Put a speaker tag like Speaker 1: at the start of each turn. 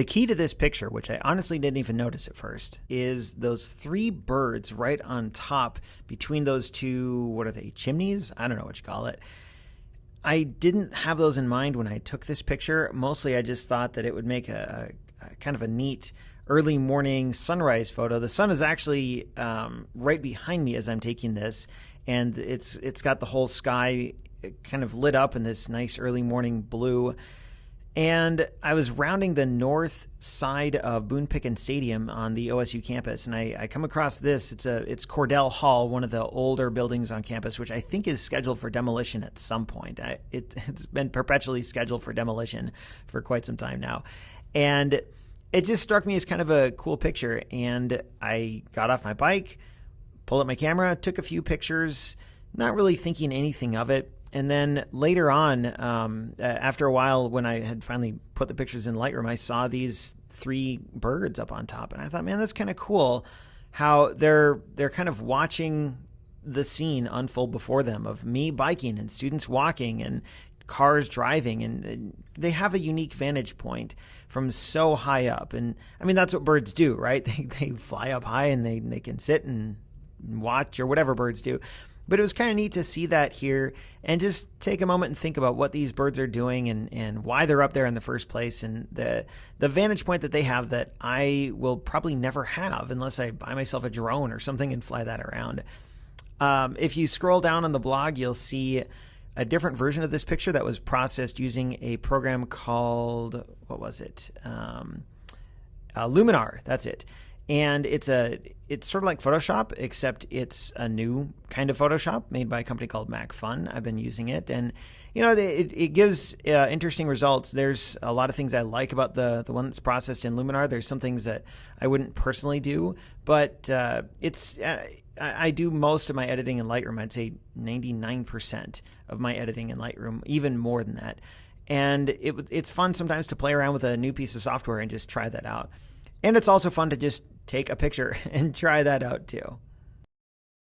Speaker 1: The key to this picture, which I honestly didn't even notice at first, is those 3 birds right on top between those 2, what are they, chimneys? I don't know what you call it. I didn't have those in mind when I took this picture. Mostly I just thought that it would make a kind of a neat early morning sunrise photo. The sun is actually right behind me as I'm taking this, and it's got the whole sky kind of lit up in this nice early morning blue. And I was rounding the north side of Boone Pickens Stadium on the OSU campus, and I come across this. It's Cordell Hall, one of the older buildings on campus, which I think is scheduled for demolition at some point. It's been perpetually scheduled for demolition for quite some time now. And it just struck me as kind of a cool picture, and I got off my bike, pulled up my camera, took a few pictures, not really thinking anything of it. And then later on, after a while, when I had finally put the pictures in Lightroom, I saw these 3 birds up on top, and I thought, man, that's kind of cool how they're kind of watching the scene unfold before them of me biking and students walking and cars driving, and they have a unique vantage point from so high up. And I mean, that's what birds do, right? They fly up high and they can sit and watch, or whatever birds do. But it was kind of neat to see that here and just take a moment and think about what these birds are doing and why they're up there in the first place, and the vantage point that they have that I will probably never have unless I buy myself a drone or something and fly that around. If you scroll down on the blog, you'll see a different version of this picture that was processed using a program called, what was it? Luminar, that's it. And it's sort of like Photoshop, except it's a new kind of Photoshop made by a company called MacFun. I've been using it, and it gives interesting results. There's a lot of things I like about the one that's processed in Luminar. There's some things that I wouldn't personally do, but I do most of my editing in Lightroom. I'd say 99% of my editing in Lightroom, even more than that. And it's fun sometimes to play around with a new piece of software and just try that out. And it's also fun to just take a picture and try that out too.